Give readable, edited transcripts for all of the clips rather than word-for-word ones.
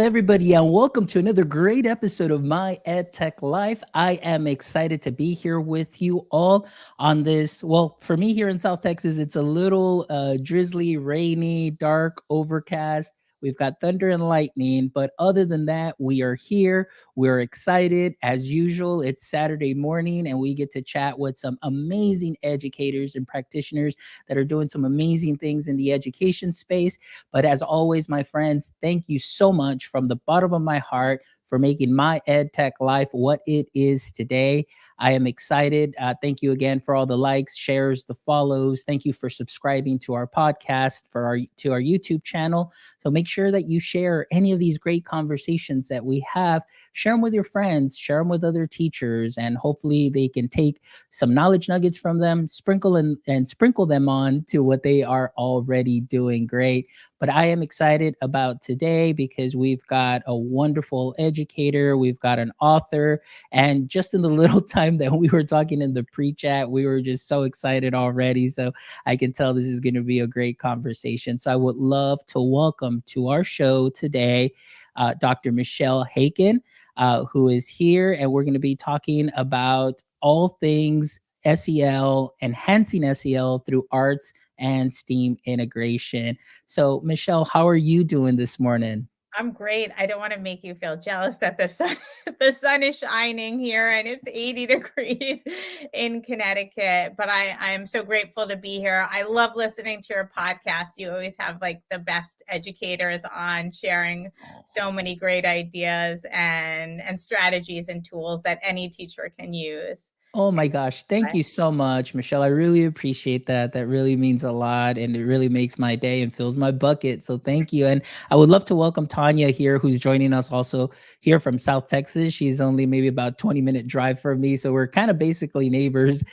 everybody, and welcome to another great episode of My EdTech Life. I am excited to be here with you all on this. Well, for me here in South Texas, it's a little drizzly, rainy, dark, overcast. We've got thunder and lightning, but other than that, we are here. We're excited. As usual, it's Saturday morning, and we get to chat with some amazing educators and practitioners that are doing some amazing things in the education space. But as always, my friends, thank you so much from the bottom of my heart for making my EdTech life what it is today. I am excited. Thank you again for all the likes, shares, the follows. Thank you for subscribing to our podcast, to our YouTube channel. So make sure that you share any of these great conversations that we have. Share them with your friends, share them with other teachers, and hopefully they can take some knowledge nuggets from them, and sprinkle them on to what they are already doing great. But I am excited about today because we've got a wonderful educator, we've got an author, and just in the little time that we were talking in the pre-chat, we were just so excited already. So I can tell this is going to be a great conversation. So I would love to welcome to our show today Dr. Michele Haiken, who is here, and we're going to be talking about all things SEL, enhancing SEL through arts and STEAM integration. So, Michele, how are you doing this morning? I'm great. I don't want to make you feel jealous that the sun the sun is shining here and it's 80 degrees in Connecticut, but I am so grateful to be here. I love listening to your podcast. You always have like the best educators on sharing so many great ideas and strategies and tools that any teacher can use. Oh my gosh, thank you so much, Michele. I really appreciate that. That really means a lot and it really makes my day and fills my bucket. So thank you. And I would love to welcome Tanya here, who's joining us also here from South Texas. She's only maybe about 20-minute drive from me. So we're kind of basically neighbors.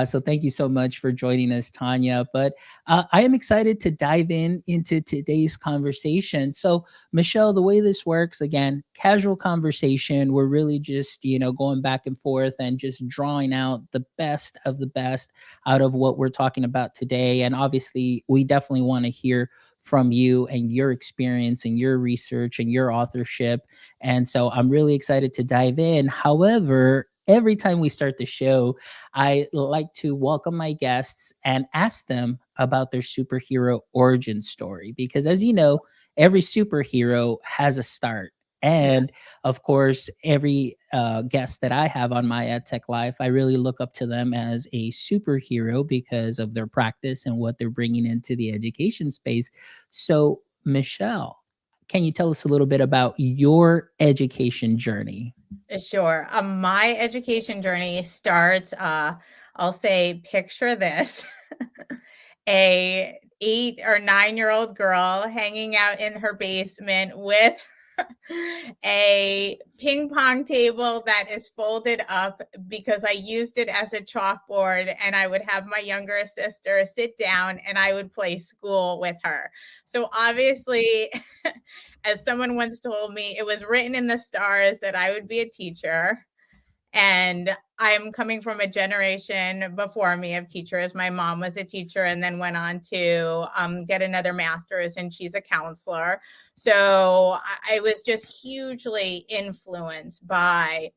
So thank you so much for joining us, Tanya. But I am excited to dive into today's conversation. So Michele, the way this works, again, casual conversation. We're really just, going back and forth and just drawing out the best of the best out of what we're talking about today. And obviously, we definitely want to hear from you and your experience and your research and your authorship. And so I'm really excited to dive in. However, every time we start the show, I like to welcome my guests and ask them about their superhero origin story. Because as you know, every superhero has a start. And of course, every guest that I have on my EdTech Life, I really look up to them as a superhero because of their practice and what they're bringing into the education space. So, Michele, can you tell us a little bit about your education journey? Sure. My education journey starts, I'll say, picture this. A 8 or 9 year old girl hanging out in her basement with a ping pong table that is folded up because I used it as a chalkboard, and I would have my younger sister sit down and I would play school with her. So obviously, as someone once told me, it was written in the stars that I would be a teacher. And I'm coming from a generation before me of teachers. My mom was a teacher and then went on to get another master's, and she's a counselor. So I was just hugely influenced by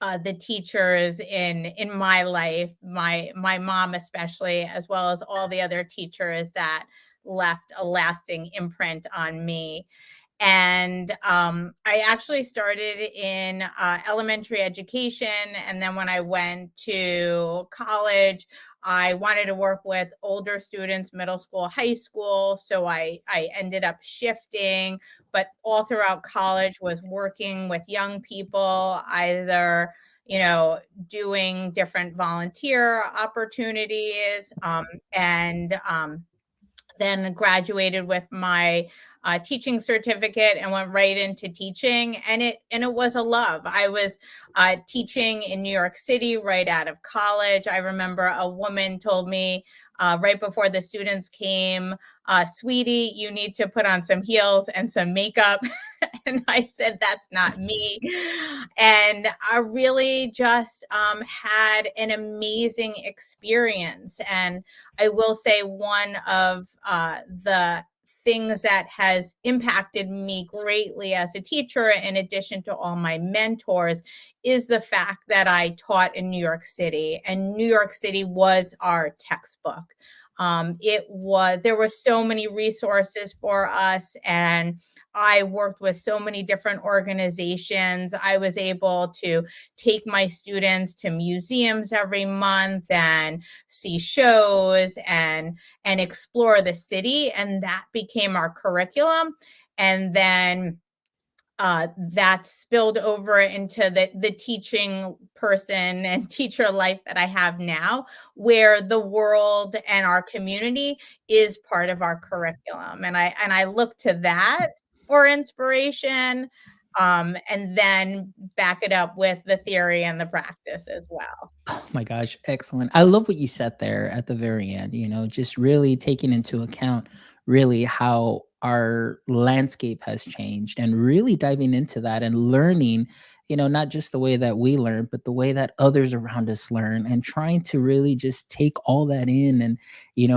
the teachers in my life, my mom especially, as well as all the other teachers that left a lasting imprint on me. And I actually started in elementary education. And then when I went to college, I wanted to work with older students, middle school, high school. So I ended up shifting, but all throughout college was working with young people, either doing different volunteer opportunities, and then graduated with my teaching certificate and went right into teaching, and it was a love. I was teaching in New York City right out of college. I remember a woman told me right before the students came, "Sweetie, you need to put on some heels and some makeup." And I said, "That's not me." And I really just had an amazing experience. And I will say one of the things that has impacted me greatly as a teacher, in addition to all my mentors, is the fact that I taught in New York City, and New York City was our textbook. There were so many resources for us, and I worked with so many different organizations. I was able to take my students to museums every month and see shows and explore the city, and that became our curriculum. And then that spilled over into the teaching person and teacher life that I have now, where the world and our community is part of our curriculum. And I look to that for inspiration, and then back it up with the theory and the practice as well. Oh my gosh, excellent. I love what you said there at the very end, just really taking into account really how our landscape has changed and really diving into that and learning, not just the way that we learn, but the way that others around us learn and trying to really just take all that in and,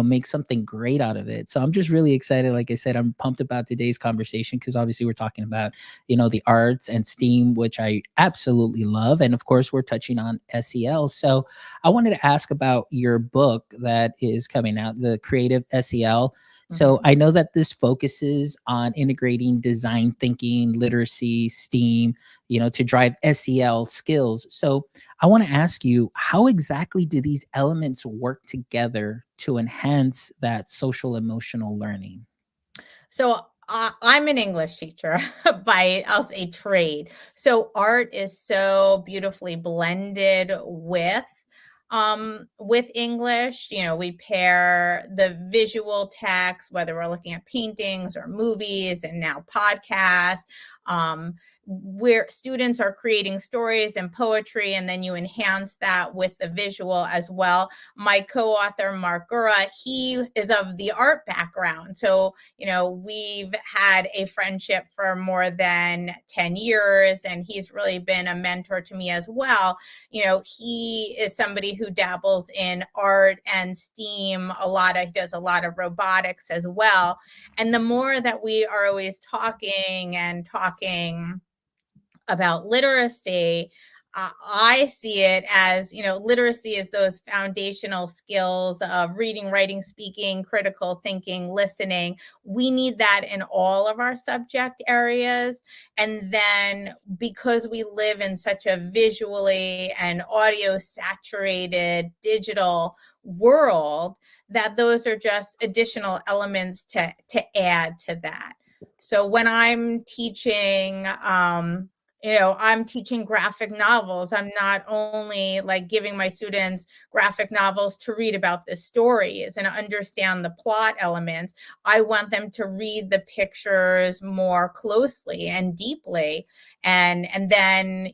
make something great out of it. So I'm just really excited. Like I said, I'm pumped about today's conversation because obviously we're talking about the arts and STEAM, which I absolutely love. And of course, we're touching on SEL. So I wanted to ask about your book that is coming out, The Creative SEL. So Mhm. I know that this focuses on integrating design thinking, literacy, STEAM, to drive SEL skills. So I want to ask you, how exactly do these elements work together to enhance that social emotional learning? So I'm an English teacher by, I'll say, trade. So art is so beautifully blended with English. We pair the visual text, whether we're looking at paintings or movies and now podcasts. Where students are creating stories and poetry, and then you enhance that with the visual as well. My co-author Mark Gura, he is of the art background, so we've had a friendship for more than 10 years, and he's really been a mentor to me as well. He is somebody who dabbles in art and STEAM a lot. He does a lot of robotics as well. And the more that we are always talking and talking about literacy, I see it as, literacy is those foundational skills of reading, writing, speaking, critical thinking, listening. We need that in all of our subject areas. And then because we live in such a visually and audio saturated digital world, that those are just additional elements to add to that. So when I'm teaching, I'm teaching graphic novels. I'm not only like giving my students graphic novels to read about the stories and understand the plot elements. I want them to read the pictures more closely and deeply. And then,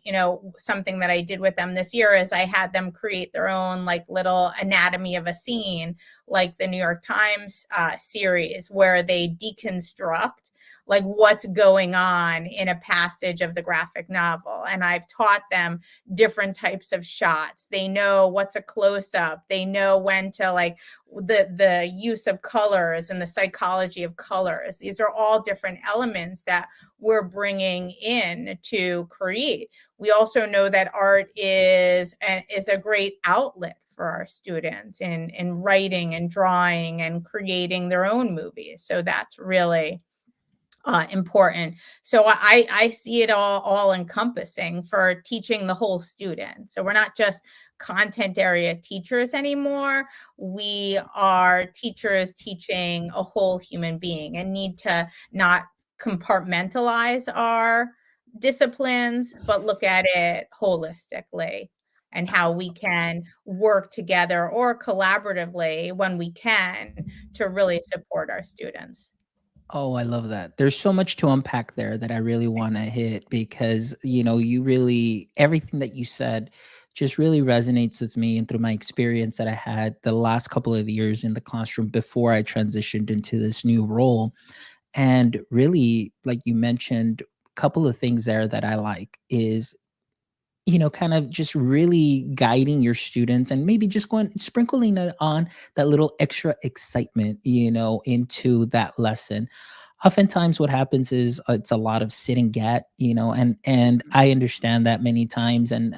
something that I did with them this year is I had them create their own like little anatomy of a scene, like the New York Times series, where they deconstruct like what's going on in a passage of the graphic novel. And I've taught them different types of shots. They know what's a close up. They know when to like the use of colors and the psychology of colors. These are all different elements that we're bringing in to create. We also know that art is a great outlet for our students in writing and drawing and creating their own movies. So that's really important. So I see it all encompassing for teaching the whole student. So we're not just content area teachers anymore. We are teachers teaching a whole human being, and need to not compartmentalize our disciplines, but look at it holistically and how we can work together or collaboratively when we can to really support our students. Oh, I love that. There's so much to unpack there that I really want to hit because, you really, everything that you said just really resonates with me and through my experience that I had the last couple of years in the classroom before I transitioned into this new role. And really, like you mentioned, a couple of things there that I like is kind of just really guiding your students and maybe just going sprinkling it on that little extra excitement, into that lesson. Oftentimes what happens is it's a lot of sit and get, and I understand that many times, and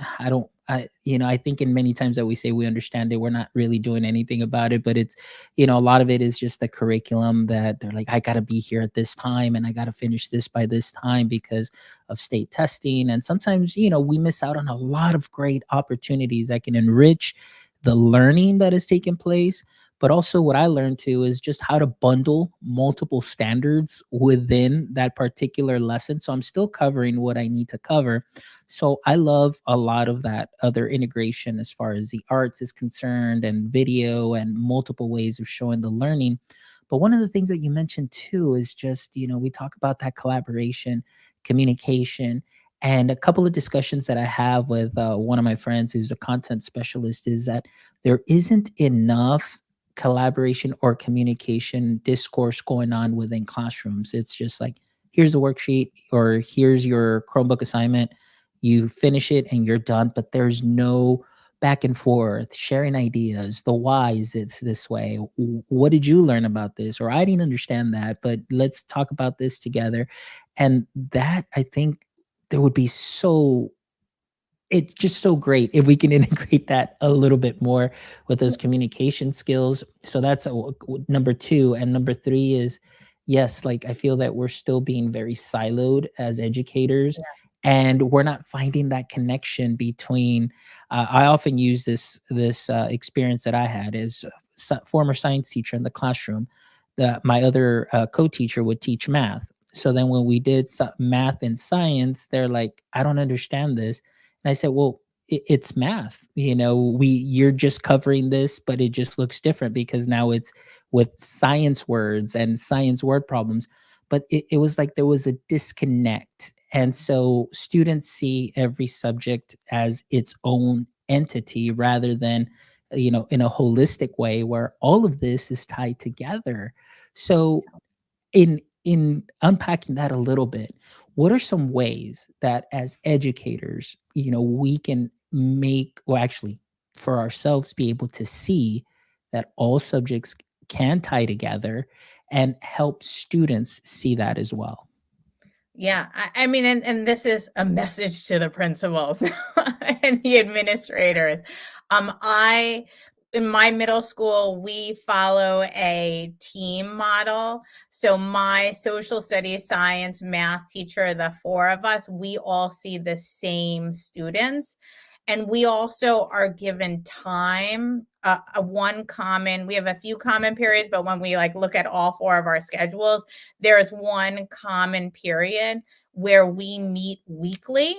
I think in many times that we say we understand it, we're not really doing anything about it. But it's, a lot of it is just the curriculum that they're like, I got to be here at this time and I got to finish this by this time because of state testing. And sometimes, we miss out on a lot of great opportunities that can enrich the learning that has taken place. But also, what I learned too is just how to bundle multiple standards within that particular lesson. So I'm still covering what I need to cover. So I love a lot of that other integration as far as the arts is concerned, and video, and multiple ways of showing the learning. But one of the things that you mentioned too is just, we talk about that collaboration, communication, and a couple of discussions that I have with one of my friends who's a content specialist is that there isn't enough collaboration or communication discourse going on within classrooms. It's just like, here's a worksheet or here's your Chromebook assignment. You finish it and you're done, but there's no back and forth, sharing ideas, the whys it's this way. What did you learn about this? Or I didn't understand that, but let's talk about this together. And that, I think, there would be so it's just so great if we can integrate that a little bit more with those communication skills. So that's number 2. And number 3 is, yes, like I feel that we're still being very siloed as educators, and we're not finding that connection between. I often use this experience that I had as a former science teacher in the classroom. My other co-teacher would teach math. So then when we did math and science, they're like, I don't understand this. And I said, well, it's math. You're just covering this, but it just looks different because now it's with science words and science word problems. But it was like there was a disconnect. And so students see every subject as its own entity rather than, in a holistic way where all of this is tied together. So in unpacking that a little bit, what are some ways that as educators, we can make, or actually for ourselves, be able to see that all subjects can tie together and help students see that as well? Yeah, I mean, and this is a message to the principals and the administrators. I in my middle school, we follow a team model. So my social studies, science, math teacher, the 4 of us, we all see the same students. And we also are given time, we have a few common periods, but when we like look at all 4 of our schedules, there is one common period where we meet weekly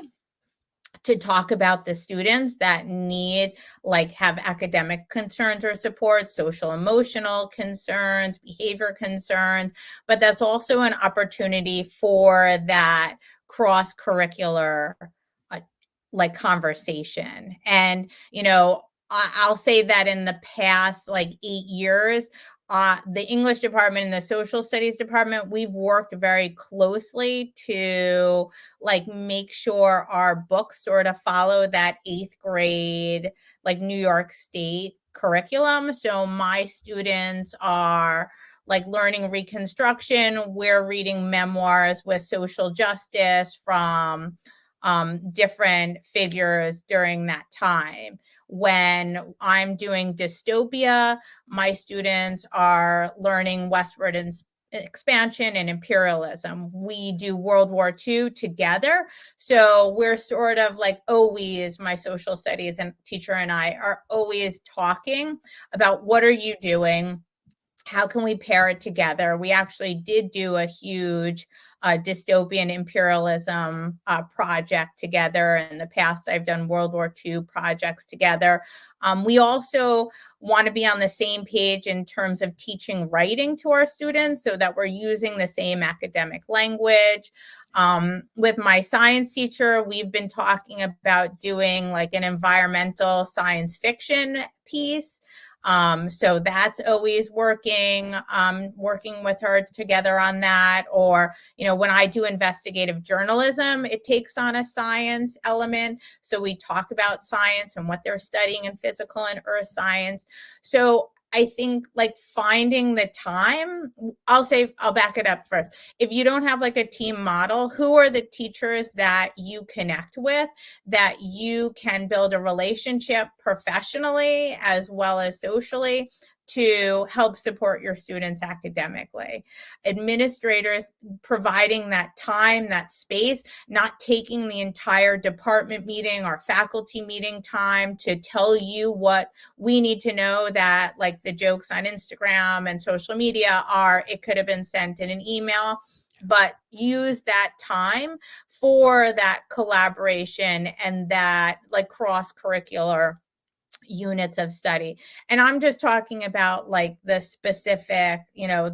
to talk about the students that need, like, have academic concerns or support, social emotional concerns, behavior concerns. But that's also an opportunity for that cross curricular like conversation. And I'll say that in the past like 8 years, the English department and the social studies department, we've worked very closely to like make sure our books sort of follow that 8th grade like New York State curriculum. So my students are like learning Reconstruction. We're reading memoirs with social justice from different figures during that time. When I'm doing dystopia, my students are learning westward expansion and imperialism. We do World War II together. So we're sort of like always, my social studies and teacher and I are always talking about what are you doing? How can we pair it together? We actually did do a huge dystopian imperialism project together. In the past, I've done World War II projects together. We also want to be on the same page in terms of teaching writing to our students so that we're using the same academic language. With my science teacher, we've been talking about doing like an environmental science fiction piece. So that's always working with her together on that. Or, when I do investigative journalism, it takes on a science element. So we talk about science and what they're studying in physical and earth science. So I think like finding the time, I'll back it up first. If you don't have like a team model, who are the teachers that you connect with, that you can build a relationship professionally as well as socially to help support your students academically? Administrators providing that time, that space, not taking the entire department meeting or faculty meeting time to tell you what we need to know, that like the jokes on Instagram and social media it could have been sent in an email, but use that time for that collaboration and that like cross-curricular units of study. And I'm just talking about like the specific,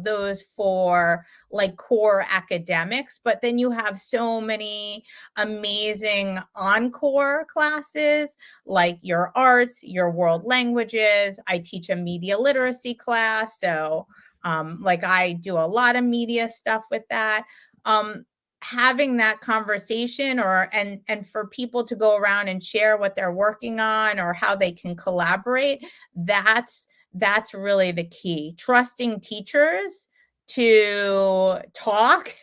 those for like core academics, but then you have so many amazing encore classes, like your arts, your world languages. I teach a media literacy class, so like I do a lot of media stuff with that. Having that conversation, and for people to go around and share what they're working on or how they can collaborate, that's really the key. Trusting teachers to talk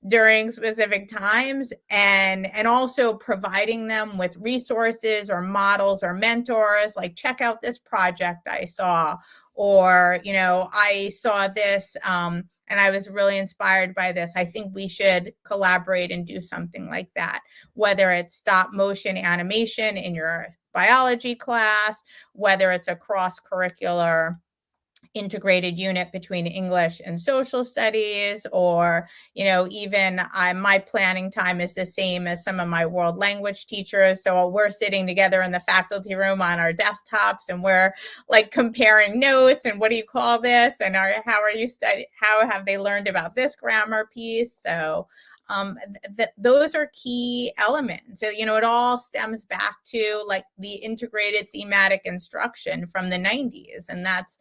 during specific times, and also providing them with resources or models or mentors, like check out this project I saw, or I saw this and I was really inspired by this. I think we should collaborate and do something like that, whether it's stop motion animation in your biology class, whether it's a cross-curricular integrated unit between English and social studies, or even my planning time is the same as some of my world language teachers, so we're sitting together in the faculty room on our desktops and we're like comparing notes and what do you call this, and how have they learned about this grammar piece. So those are key elements. So it all stems back to like the integrated thematic instruction from the 90s, and that's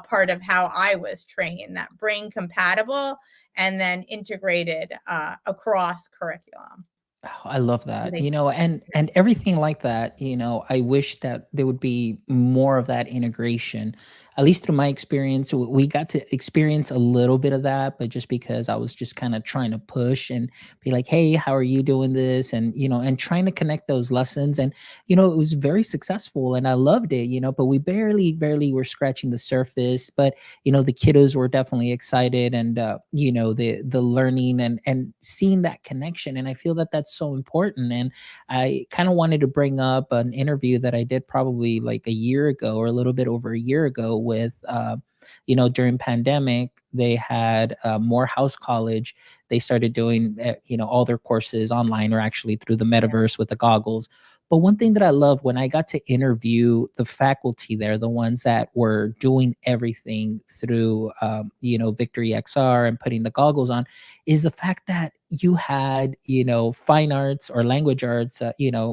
part of how I was trained, that brain compatible and then integrated across curriculum. Oh, I love So that. they And everything like that, I wish that there would be more of that integration. At least through my experience, we got to experience a little bit of that, but just because I was just kind of trying to push and be like, "Hey, how are you doing this?" and and trying to connect those lessons, and it was very successful and I loved it, but we barely were scratching the surface, but the kiddos were definitely excited, and the learning and seeing that connection, and I feel that that's so important. And I kind of wanted to bring up an interview that I did probably like a year ago, or a little bit over a year ago, with during pandemic, they had Morehouse College. They started doing all their courses online, or actually through the metaverse with the goggles. But one thing that I love, when I got to interview the faculty there, the ones that were doing everything through, Victory XR and putting the goggles on, is the fact that you had, fine arts or language arts,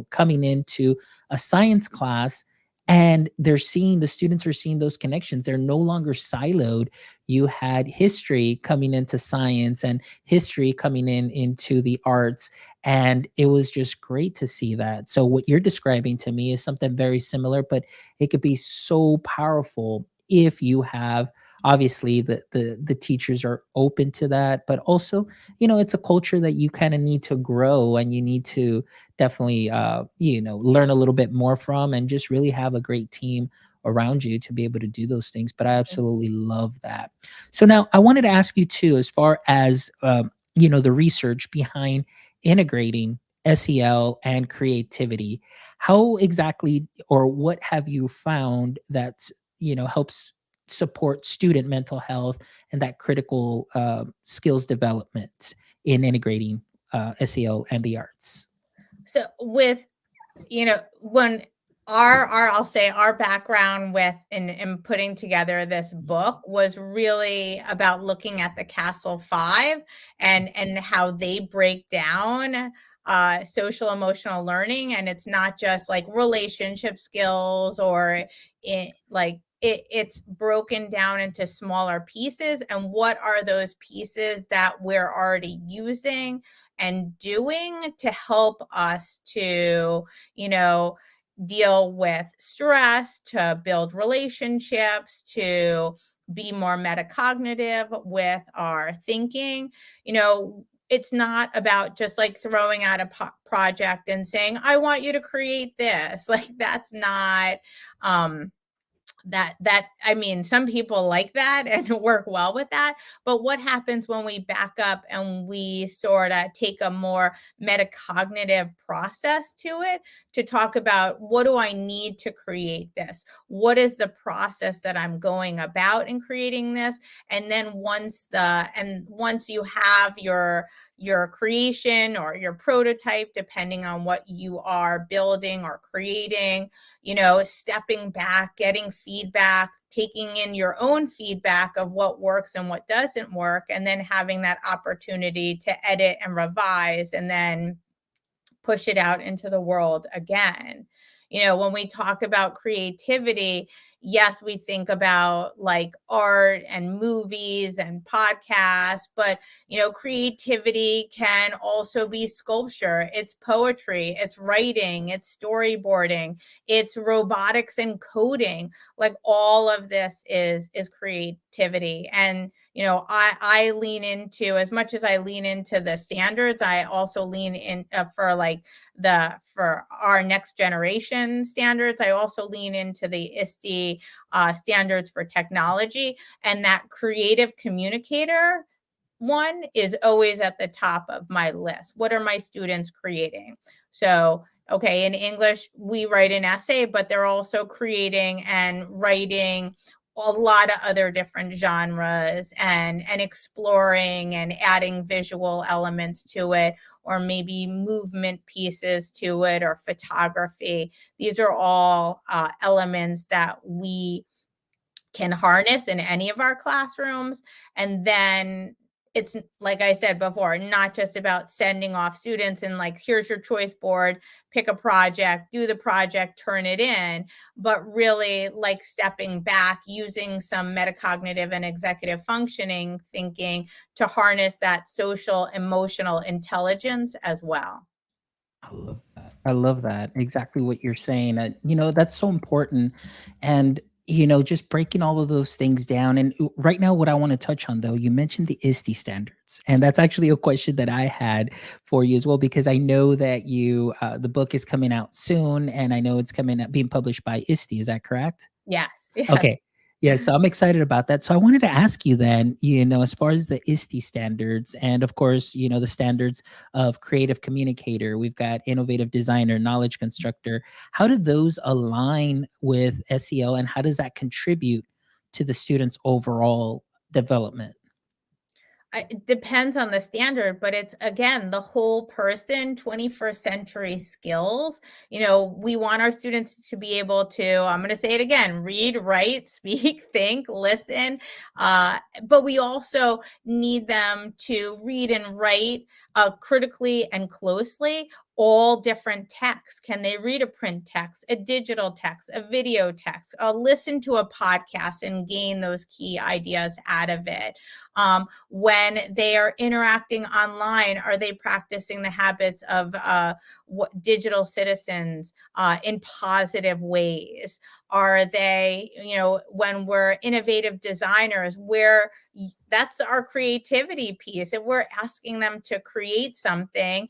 coming into a science class, and the students are seeing those connections. They're no longer siloed. You had history coming into science, and history coming into the arts, and it was just great to see that. So what you're describing to me is something very similar, but it could be so powerful if you have, obviously, the teachers are open to that, but also it's a culture that you kind of need to grow, and you need to definitely learn a little bit more from, and just really have a great team around you to be able to do those things. But I absolutely love that. So now I wanted to ask you too, as far as the research behind integrating SEL and creativity, how exactly, or what have you found that helps support student mental health and that critical skills development in integrating SEL and the arts? So with when our I'll say our background with in putting together this book was really about looking at the Castle Five, and how they break down social emotional learning. And it's not just like relationship skills or like it's broken down into smaller pieces, and what are those pieces that we're already using and doing to help us to, you know, deal with stress, to build relationships, to be more metacognitive with our thinking. You know, it's not about just like throwing out a project and saying, I want you to create this. Like, that's not um that I mean, some people like that and work well with that, but what happens when we back up and we sort of take a more metacognitive process to it, to talk about, what do I need to create this? What is the process that I'm going about in creating this? And then once you have your creation or your prototype, depending on what you are building or creating, you know, stepping back, getting feedback, taking in your own feedback of what works and what doesn't work, and then having that opportunity to edit and revise and then push it out into the world again. You know, when we talk about creativity, yes, we think about like art and movies and podcasts, but, you know, creativity can also be sculpture, it's poetry, it's writing, it's storyboarding, it's robotics and coding. Like, all of this is creativity. And, you know, I lean into, as much as I lean into the standards, I also lean in for like for our next generation standards. I also lean into the ISTE standards for technology, and that creative communicator one is always at the top of my list. What are my students creating? So, okay, in English, we write an essay, but they're also creating and writing a lot of other different genres, and exploring and adding visual elements to it, or maybe movement pieces to it, or photography. These are all elements that we can harness in any of our classrooms. And then it's, like I said before, not just about sending off students and like, here's your choice board, pick a project, do the project, turn it in, but really like stepping back, using some metacognitive and executive functioning thinking to harness that social emotional intelligence as well. I love that. I love that. Exactly what you're saying. That's so important. And, just breaking all of those things down. And right now, what I want to touch on, though, you mentioned the ISTE standards. And that's actually a question that I had for you as well, because I know that the book is coming out soon. And I know it's coming out, being published by ISTE. Is that correct? Yes, yes. Okay. Yeah, so I'm excited about that. So I wanted to ask you then, as far as the ISTE standards, and of course, the standards of creative communicator, we've got innovative designer, knowledge constructor. How do those align with SEL, and how does that contribute to the students' overall development? It depends on the standard, but it's, again, the whole person, 21st century skills. You know, we want our students to be able to, I'm going to say it again, read, write, speak, think, listen. But we also need them to read and write critically and closely all different texts. Can they read a print text, a digital text, a video text, listen to a podcast and gain those key ideas out of it? When they are interacting online, are they practicing the habits of digital citizens in positive ways? Are they, when we're innovative designers, where that's our creativity piece, and we're asking them to create something,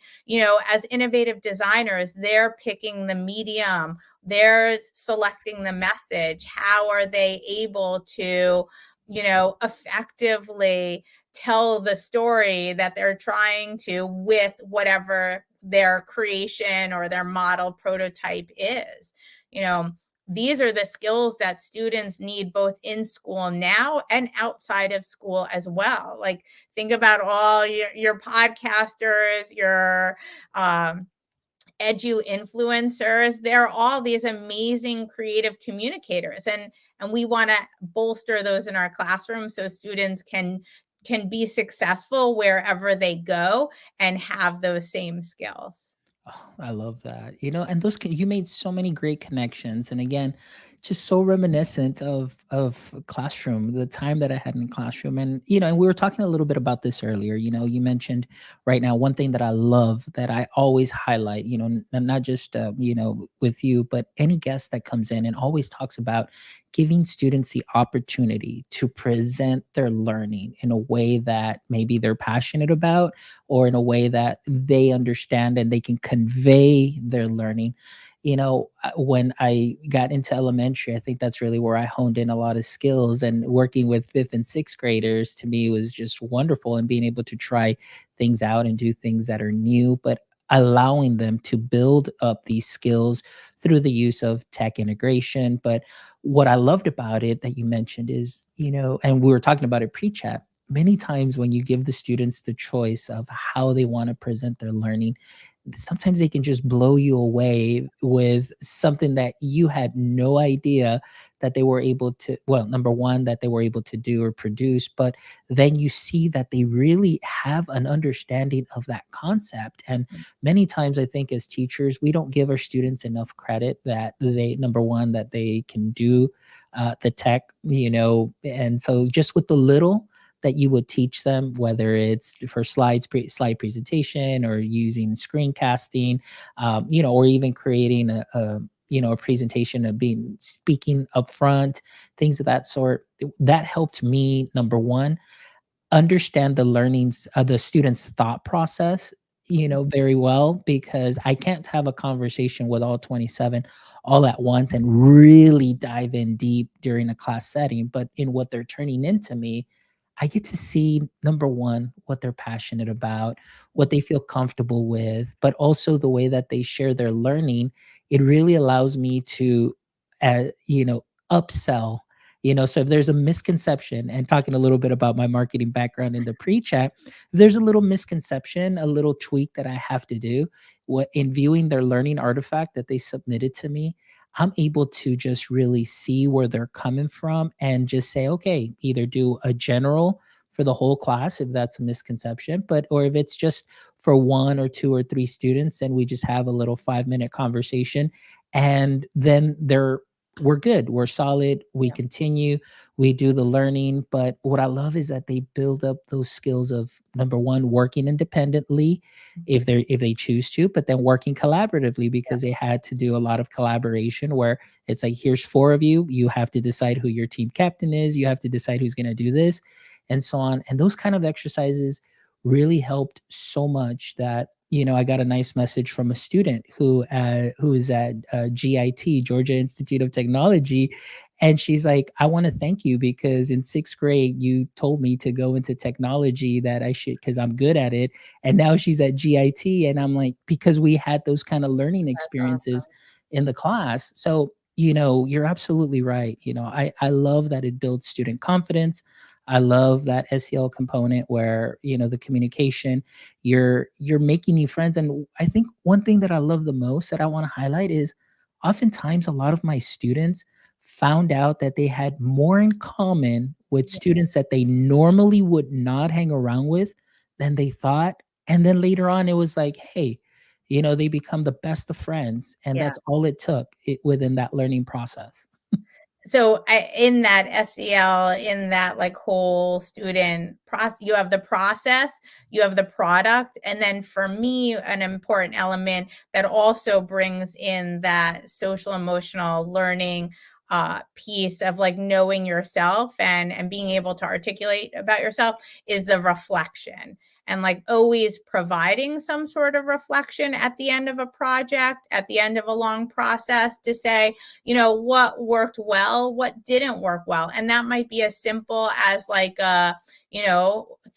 as innovative designers, they're picking the medium, they're selecting the message. How are they able to, effectively tell the story that they're trying to, with whatever their creation or their model prototype is? These are the skills that students need both in school now and outside of school as well. Like, think about all your podcasters, your edu influencers. They're all these amazing creative communicators, and we want to bolster those in our classroom so students can be successful wherever they go and have those same skills. Oh, I love that. And you made so many great connections. And again, just so reminiscent of classroom, the time that I had in classroom. And and we were talking a little bit about this earlier. You mentioned right now one thing that I love, that I always highlight, not just with you, but any guest that comes in, and always talks about giving students the opportunity to present their learning in a way that maybe they're passionate about, or in a way that they understand and they can convey their learning. When I got into elementary, I think that's really where I honed in a lot of skills, and working with fifth and sixth graders to me was just wonderful, and being able to try things out and do things that are new, but allowing them to build up these skills through the use of tech integration. But what I loved about it that you mentioned is, and we were talking about it pre-chat, many times when you give the students the choice of how they want to present their learning, sometimes they can just blow you away with something that you had no idea that they were able to, well, number one, that they were able to do or produce, but then you see that they really have an understanding of that concept. And many times I think as teachers, we don't give our students enough credit that they, number one, that they can do the tech, and so just with the little that you would teach them, whether it's for slide presentation, or using screencasting, or even creating a presentation of being speaking up front, things of that sort. That helped me, number one, understand the student's thought process, very well, because I can't have a conversation with all 27 all at once and really dive in deep during a class setting. But in what they're turning into me, I get to see, number one, what they're passionate about, what they feel comfortable with, but also the way that they share their learning. It really allows me to, uh, you know, upsell. So if there's a misconception, and talking a little bit about my marketing background in the pre-chat, if there's a little misconception, a little tweak that I have to do, what in viewing their learning artifact that they submitted to me, I'm able to just really see where they're coming from, and just say, okay, either do a general for the whole class if that's a misconception, but or if it's just for one or two or three students, and we just have a little 5-minute conversation, and then we're good, we're solid, we continue, we do the learning. But what I love is that they build up those skills of, number one, working independently if they choose to, but then working collaboratively, because they had to do a lot of collaboration, where it's like, here's four of you, you have to decide who your team captain is, you have to decide who's going to do this, and so on. And those kind of exercises really helped so much that, I got a nice message from a student who is at GIT, Georgia Institute of Technology, and she's like, I want to thank you, because in sixth grade you told me to go into technology, that I should, because I'm good at it. And now she's at GIT, and I'm like, because we had those kind of learning experiences in the class. So you're absolutely right. I love that it builds student confidence. I love that SEL component where, the communication, you're making new friends. And I think one thing that I love the most that I want to highlight is, oftentimes a lot of my students found out that they had more in common with students that they normally would not hang around with than they thought. And then later on, it was like, hey, they become the best of friends. And Yeah. that's all it took within that learning process. So in that SEL, in that like whole student process, you have the process, you have the product, and then for me, an important element that also brings in that social emotional learning piece of like knowing yourself and being able to articulate about yourself is the reflection, and like always providing some sort of reflection at the end of a project, at the end of a long process, to say, what worked well, what didn't work well. And that might be as simple as like,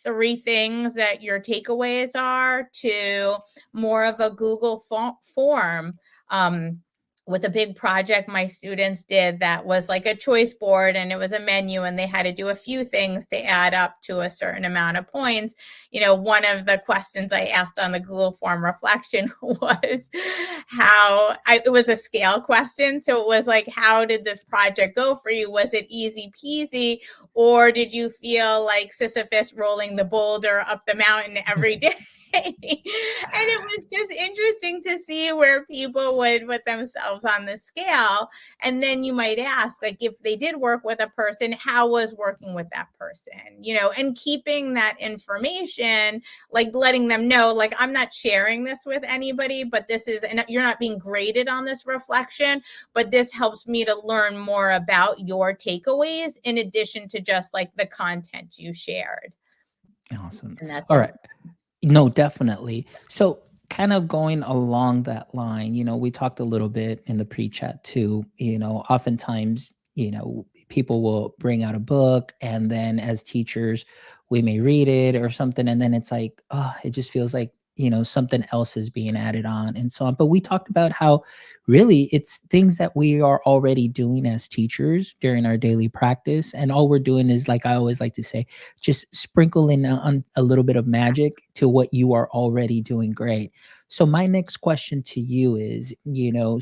three things that your takeaways are, to more of a Google form. With a big project my students did that was like a choice board, and it was a menu, and they had to do a few things to add up to a certain amount of points. One of the questions I asked on the Google form reflection was it was a scale question. So it was like, how did this project go for you? Was it easy peasy, or did you feel like Sisyphus rolling the boulder up the mountain every day? And it was just interesting to see where people would put themselves on the scale. And then you might ask, like, if they did work with a person, how was working with that person, and keeping that information, like letting them know, like, I'm not sharing this with anybody, but this is, and you're not being graded on this reflection, but this helps me to learn more about your takeaways in addition to just like the content you shared. Awesome. And that's All a right. No, definitely. So, kind of going along that line, we talked a little bit in the pre-chat too. Oftentimes, people will bring out a book, and then as teachers, we may read it or something, and then it's like, oh, it just feels like, something else is being added on and so on. But we talked about how really it's things that we are already doing as teachers during our daily practice. And all we're doing is, like I always like to say, just sprinkling on a little bit of magic to what you are already doing great. So my next question to you is,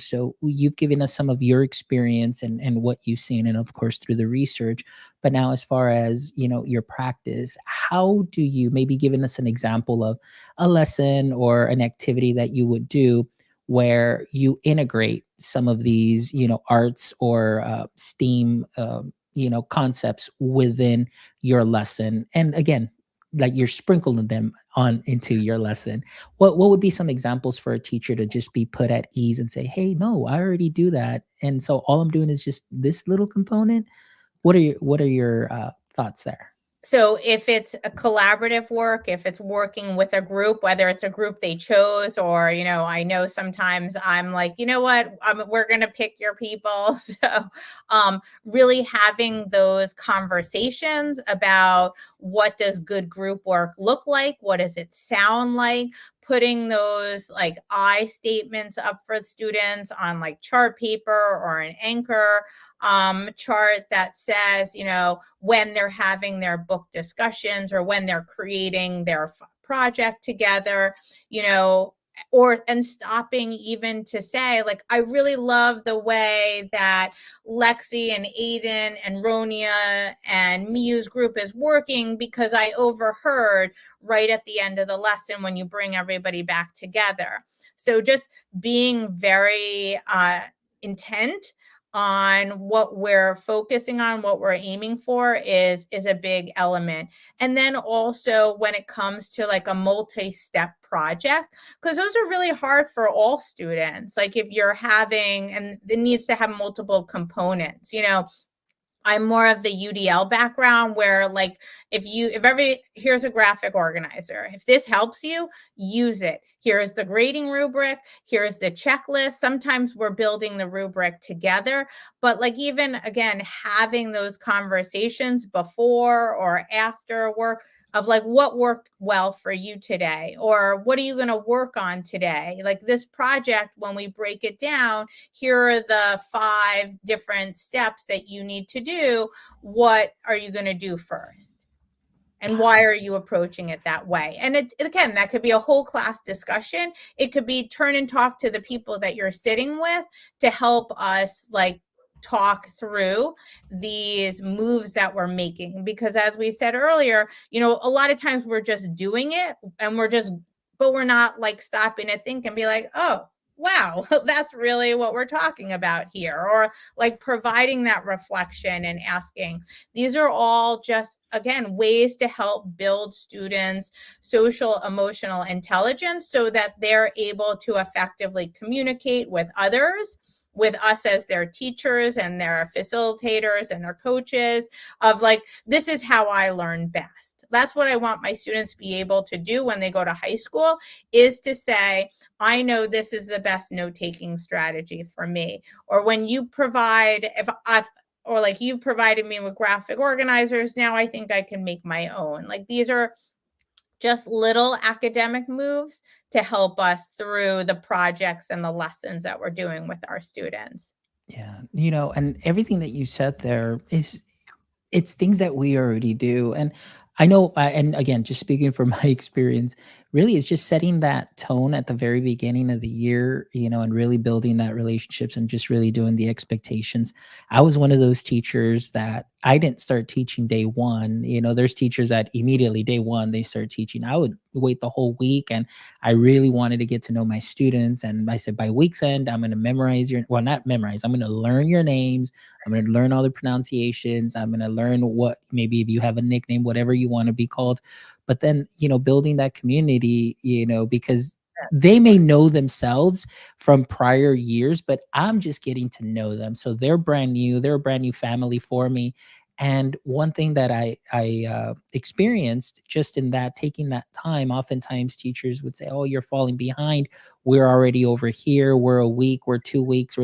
so you've given us some of your experience and what you've seen, and of course through the research. But now, as far as your practice, how do you, maybe giving us an example of a lesson or an activity that you would do where you integrate some of these, arts or STEAM, concepts within your lesson, and again, like you're sprinkling them on into your lesson. What would be some examples for a teacher to just be put at ease and say, hey, no, I already do that, and so all I'm doing is just this little component? What are your thoughts there? So if it's a collaborative work, if it's working with a group, whether it's a group they chose, or, I know sometimes I'm like, you know what, we're going to pick your people. So really having those conversations about what does good group work look like? What does it sound like? Putting those like I statements up for students on like chart paper or an anchor chart that says, when they're having their book discussions or when they're creating their project together, and stopping even to say, like, I really love the way that Lexi and Aiden and Ronia and Miu's group is working, because I overheard right at the end of the lesson when you bring everybody back together. So just being very intent on what we're focusing on, what we're aiming for is a big element. And then also when it comes to like a multi-step project, because those are really hard for all students. Like if you're having, and it needs to have multiple components, I'm more of the UDL background, where like here's a graphic organizer. If this helps you, use it. Here's the grading rubric. Here's the checklist. Sometimes we're building the rubric together, but like even again, having those conversations before or after work of like what worked well for you today, or what are you going to work on today? Like this project, when we break it down, here are the 5 different steps that you need to do. What are you going to do first? And why are you approaching it that way? And again, that could be a whole class discussion. It could be turn and talk to the people that you're sitting with to help us like talk through these moves that we're making. Because as we said earlier, a lot of times we're just doing it and but we're not like stopping to think and be like, oh, wow, that's really what we're talking about here. Or like providing that reflection and asking. These are all just, again, ways to help build students' social emotional intelligence so that they're able to effectively communicate with others, with us as their teachers and their facilitators and their coaches, of like, this is how I learn best. That's what I want my students to be able to do when they go to high school, is to say, I know this is the best note-taking strategy for me. Or when you provide, or like you've provided me with graphic organizers, now I think I can make my own. Like these are just little academic moves to help us through the projects and the lessons that we're doing with our students. Yeah, and everything that you said there is, it's things that we already do. And I know, and again, just speaking from my experience, really it's just setting that tone at the very beginning of the year, and really building that relationships and just really doing the expectations. I was one of those teachers that I didn't start teaching day one. There's teachers that immediately day one they start teaching. I would wait the whole week, and I really wanted to get to know my students. And I said, by week's end, I'm going to memorize well, not memorize, I'm going to learn your names. I'm going to learn all the pronunciations. I'm going to learn what, maybe if you have a nickname, whatever you want to be called. But then, building that community, because they may know themselves from prior years, but I'm just getting to know them. So they're brand new. They're a brand new family for me. And one thing that I experienced just in that, taking that time, oftentimes teachers would say, "Oh, you're falling behind. We're already over here. We're a week. We're 2 weeks."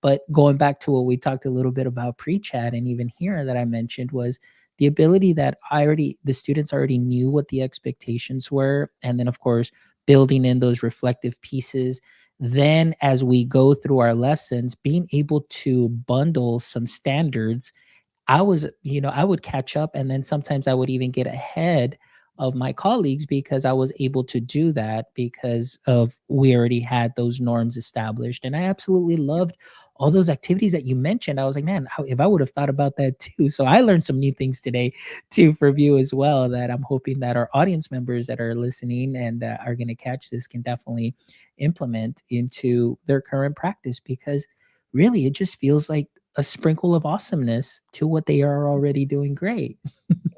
But going back to what we talked a little bit about pre-chat and even here that I mentioned was the ability that the students already knew what the expectations were, and then of course building in those reflective pieces. Then as we go through our lessons, being able to bundle some standards, I would catch up, and then sometimes I would even get ahead of my colleagues because I was able to do that because of we already had those norms established. And I absolutely loved all those activities that you mentioned. I was like, man, if I would have thought about that too. So I learned some new things today too from you as well, that I'm hoping that our audience members that are listening and are going to catch this can definitely implement into their current practice, because really it just feels like a sprinkle of awesomeness to what they are already doing great.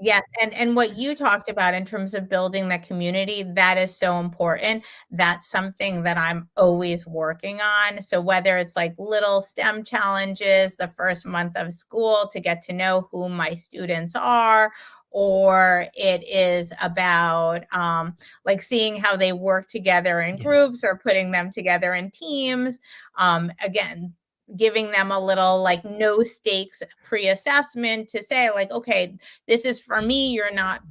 Yes, and what you talked about in terms of building the community, that is so important. That's something that I'm always working on. So whether it's like little STEM challenges the first month of school to get to know who my students are, or it is about like seeing how they work together in groups Yes. or putting them together in teams. Again, giving them a little like no stakes pre-assessment to say like, okay, this is for me,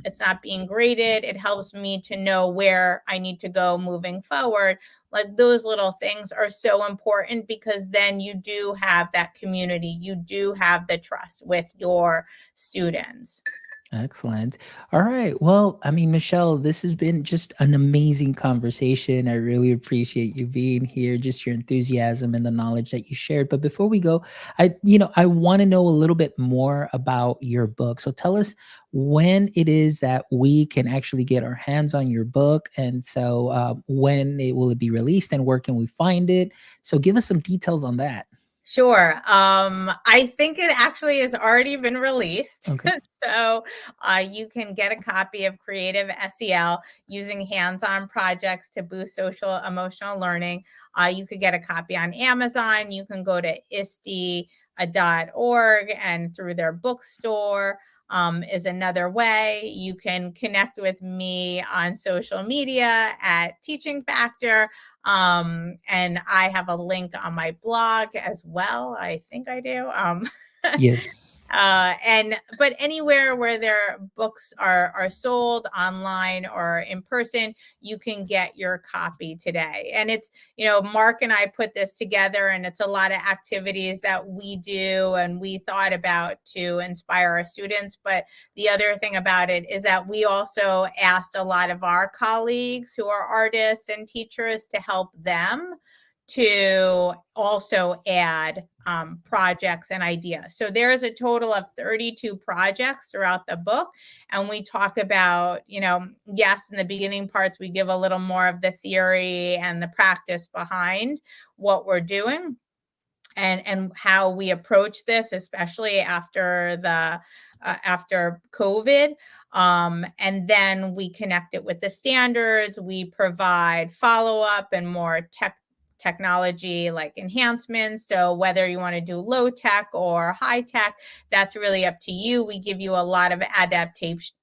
it's not being graded, it helps me to know where I need to go moving forward. Like those little things are so important, because then you do have that community, you do have the trust with your students. Excellent. All right. Well, I mean, Michelle, this has been just an amazing conversation. I really appreciate you being here, just your enthusiasm and the knowledge that you shared. But before we go, I want to know a little bit more about your book. So tell us when it is that we can actually get our hands on your book. And so when will it be released, and where can we find it? So give us some details on that. Sure. I think it actually has already been released. Okay. So you can get a copy of Creative SEL, using hands-on projects to boost social emotional learning. You could get a copy on Amazon. You can go to ISTE.org, and through their bookstore is another way. You can connect with me on social media at Teaching Factor. And I have a link on my blog as well. I think I do. Yes. But anywhere where their books are sold online or in person, you can get your copy today. And it's, Mark and I put this together, and it's a lot of activities that we do and we thought about to inspire our students. But the other thing about it is that we also asked a lot of our colleagues who are artists and teachers to help them to also add projects and ideas. So there's a total of 32 projects throughout the book. And we talk about, yes, in the beginning parts, we give a little more of the theory and the practice behind what we're doing, and how we approach this, especially after after COVID. And then we connect it with the standards. We provide follow-up and more technology like enhancements. So whether you want to do low tech or high tech, that's really up to you. We give you a lot of adaptations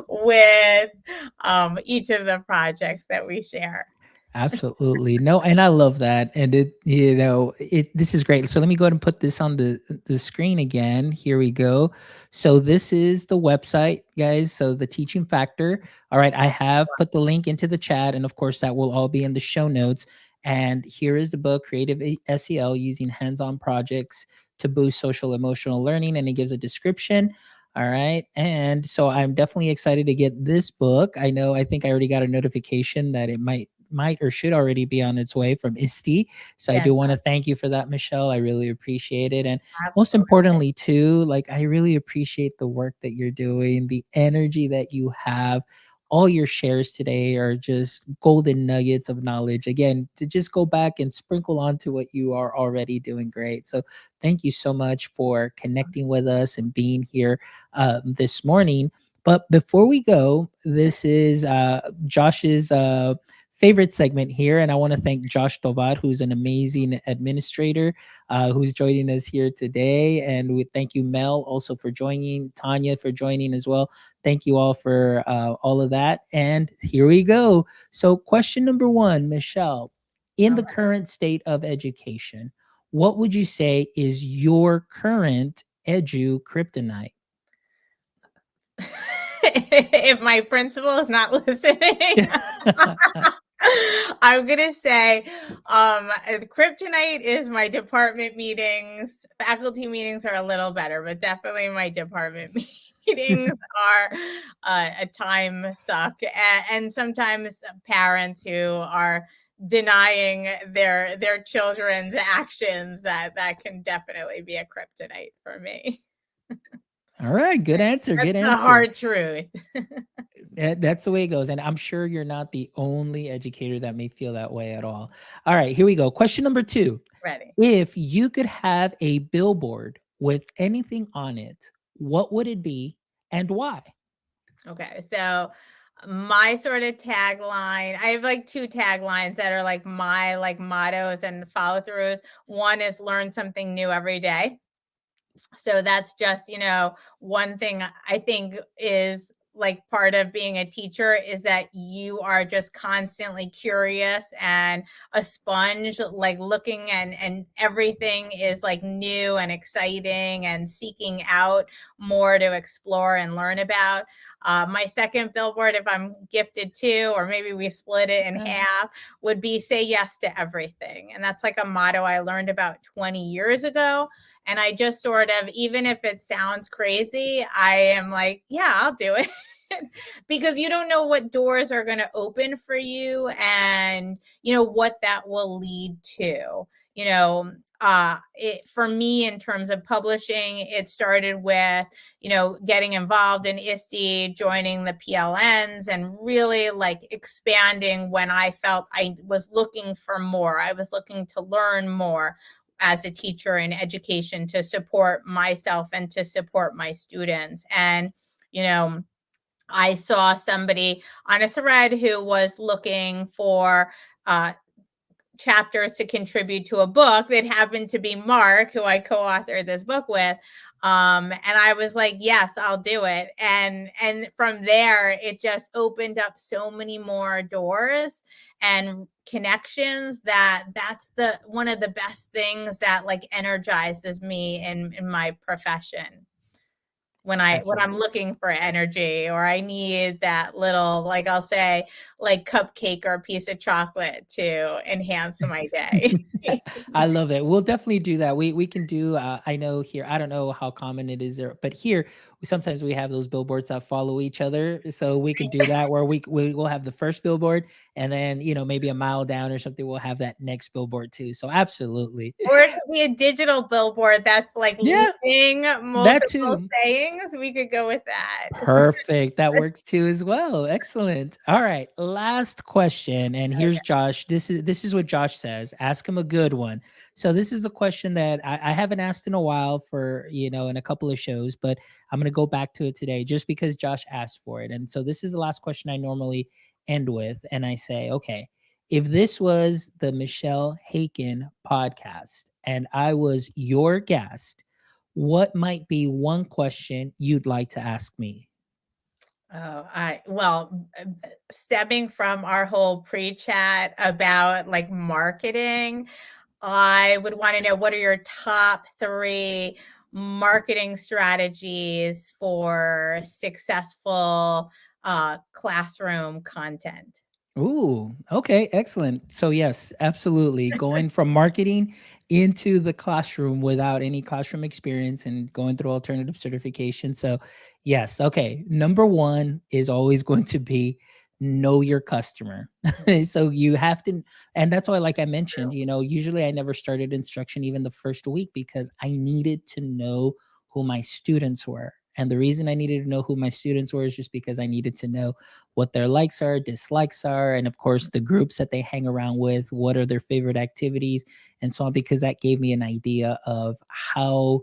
with each of the projects that we share. Absolutely. No, and I love that. And this is great. So let me go ahead and put this on the screen again. Here we go. So this is the website, guys. So the teaching factor. All right, I have put the link into the chat, and of course that will all be in the show notes. And here is the book, Creative SEL, using hands-on projects to boost social emotional learning, and it gives a description. All right. And so I'm definitely excited to get this book. I think I already got a notification that it might or should already be on its way from ISTE. So I Yes, do want to thank you for that, Michelle. I really appreciate it. And most absolutely. importantly, too, like I really appreciate the work that you're doing, the energy that you have. All your shares today are just golden nuggets of knowledge. Again, to just go back and sprinkle onto what you are already doing great. So thank you so much for connecting with us and being here this morning. But before we go, this is Josh's favorite segment here. And I want to thank Josh Tovar, who's an amazing administrator who's joining us here today. And we thank you, Mel, also for joining, Tanya for joining as well. Thank you all for all of that. And here we go. So, question number one, Michelle, in All the current state of education, what would you say is your current edu kryptonite? If my principal is not listening, I'm gonna say kryptonite is my department meetings. Faculty meetings are a little better, but definitely my department meetings are a time suck. And sometimes parents who are denying their children's actions, that can definitely be a kryptonite for me. All right, good answer. That's Good the answer. hard truth. That's the way it goes. And I'm sure you're not the only educator that may feel that way at all. All right, here we go. Question number two. Ready. If you could have a billboard with anything on it, what would it be and why? Okay. So my sort of tagline, I have like two taglines that are like my like mottos and follow throughs. One is learn something new every day. So that's just, one thing I think is like part of being a teacher is that you are just constantly curious and a sponge, like looking, and everything is like new and exciting and seeking out more to explore and learn about. My second billboard, if I'm gifted two, or maybe we split it in half, would be say yes to everything. And that's like a motto I learned about 20 years ago. And I just sort of, even if it sounds crazy, I am like, yeah, I'll do it. Because you don't know what doors are going to open for you, and what that will lead to. For me, in terms of publishing, it started with getting involved in ISTE, joining the PLNs, and really like expanding when I felt I was looking for more. I was looking to learn more as a teacher in education to support myself and to support my students. And I saw somebody on a thread who was looking for chapters to contribute to a book that happened to be Mark, who I co-authored this book with. And I was like, yes, I'll do it. And from there, it just opened up so many more doors and connections, that's the one of the best things that like energizes me in my profession. When I'm Excellent. looking for energy, or I need that little, like I'll say, like cupcake or piece of chocolate to enhance my day. I love it. We'll definitely do that. We can do. I know here. I don't know how common it is there, but here sometimes we have those billboards that follow each other. So we can do that where we will have the first billboard, and then maybe a mile down or something we'll have that next billboard too. So absolutely, Or it could be a digital billboard that's like yeah, looping that multiple too. sayings. We could go with that. Perfect. That works too as well. Excellent. All right. Last question. And here's Josh. This is what Josh says. Ask him a good one. So this is the question that I haven't asked in a while for, in a couple of shows, but I'm gonna go back to it today just because Josh asked for it. And so this is the last question I normally end with. And I say, okay, if this was the Michele Haiken podcast and I was your guest, what might be one question you'd like to ask me? Oh, stemming from our whole pre-chat about like marketing, I would want to know, what are your top three marketing strategies for successful classroom content? Ooh, okay, excellent. So yes, absolutely. Going from marketing into the classroom without any classroom experience and going through alternative certification. So yes, okay. Number one is always going to be know your customer. So you have to, and that's why, like I mentioned, True. usually I never started instruction even the first week because I needed to know who my students were. And the reason I needed to know who my students were is just because I needed to know what their likes are, dislikes are, and of course, the groups that they hang around with, what are their favorite activities, and so on, because that gave me an idea of how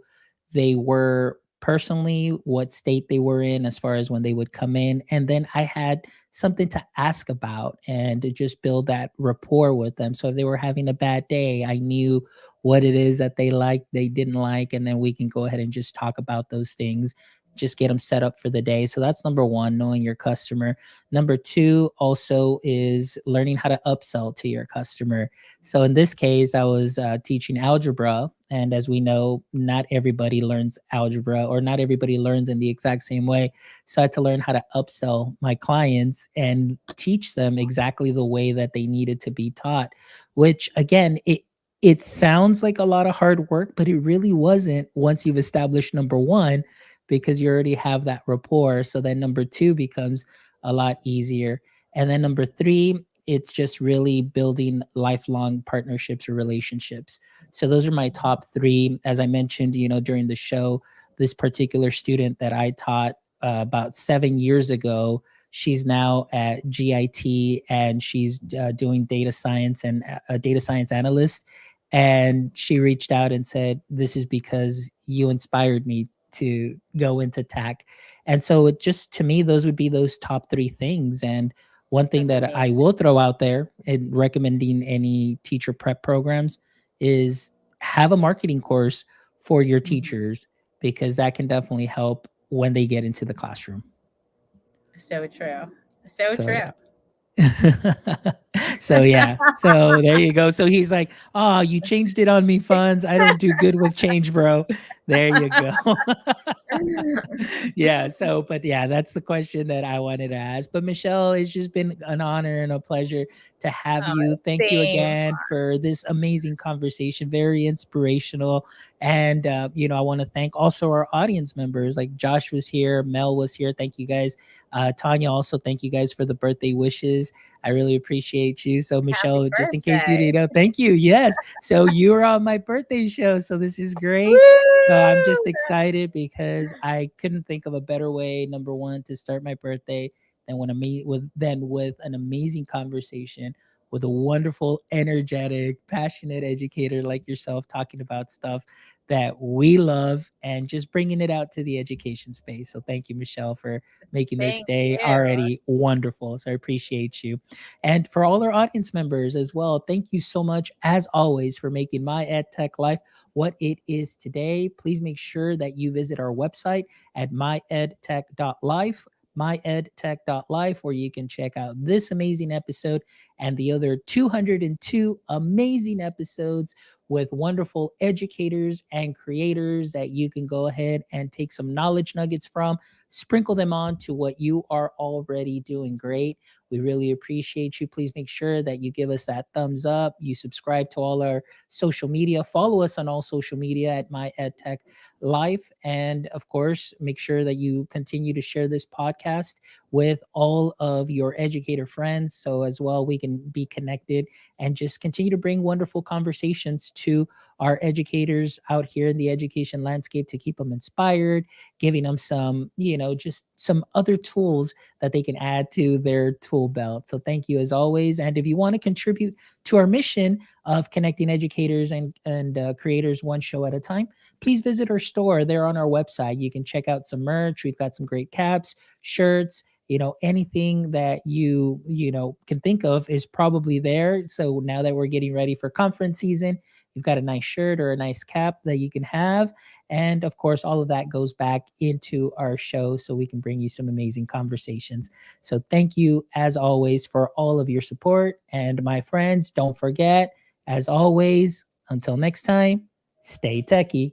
they were personally, what state they were in as far as when they would come in. And then I had something to ask about and to just build that rapport with them. So if they were having a bad day, I knew what it is that they liked, they didn't like, and then we can go ahead and just talk about those things, just get them set up for the day. So that's number one, knowing your customer. Number two also is learning how to upsell to your customer. So in this case, I was teaching algebra. And as we know, not everybody learns algebra or not everybody learns in the exact same way. So I had to learn how to upsell my clients and teach them exactly the way that they needed to be taught, which again, it sounds like a lot of hard work, but it really wasn't once you've established number one, because you already have that rapport. So then number two becomes a lot easier. And then number three, it's just really building lifelong partnerships or relationships. So those are my top three. As I mentioned, during the show, this particular student that I taught about 7 years ago, she's now at GIT and she's doing data science and a data science analyst. And she reached out and said, "This is because you inspired me to go into tech." And so it just, to me, those would be those top three things. And one thing That's that I amazing. will throw out there in recommending any teacher prep programs is have a marketing course for your Mhm. teachers, because that can definitely help when they get into the classroom. So true. So So true. yeah. So yeah. So there you go. So he's like, "Oh, you changed it on me, funds. I don't do good with change, bro." There you go. Yeah. So, but yeah, that's the question that I wanted to ask. But Michelle, it's just been an honor and a pleasure to have you. Thank you Same. again for this amazing conversation, very inspirational. And, I want to thank also our audience members, like Josh was here, Mel was here. Thank you guys. Tanya, also, thank you guys for the birthday wishes. I really appreciate you. So, Happy Michelle, just in case you birthday. didn't know, thank you. Yes. So, you were on my birthday show. So, this is great. So I'm Woo! just excited because I couldn't think of a better way, number one, to start my birthday than with an amazing conversation with a wonderful, energetic, passionate educator like yourself, talking about stuff that we love and just bringing it out to the education space. So thank you, Michelle, for making this Thank day you. already wonderful. So I appreciate you. And for all our audience members as well, thank you so much, as always, for making my EdTech life what it is today. Please make sure that you visit our website at myedtech.life, myedtech.life, where you can check out this amazing episode and the other 202 amazing episodes with wonderful educators and creators that you can go ahead and take some knowledge nuggets from, sprinkle them on to what you are already doing great. We really appreciate you. Please make sure that you give us that thumbs up. You subscribe to all our social media. Follow us on all social media at My EdTech Life. And of course, make sure that you continue to share this podcast with all of your educator friends. So as well, we can be connected and just continue to bring wonderful conversations to our educators out here in the education landscape to keep them inspired, giving them some, just some other tools that they can add to their tool belt. So thank you as always. And if you want to contribute to our mission of connecting educators and creators one show at a time, please visit our store. There on our website. You can check out some merch. We've got some great caps, shirts, anything that you can think of is probably there. So now that we're getting ready for conference season, you've got a nice shirt or a nice cap that you can have. And of course, all of that goes back into our show so we can bring you some amazing conversations. So thank you, as always, for all of your support. And my friends, don't forget, as always, until next time, stay techie.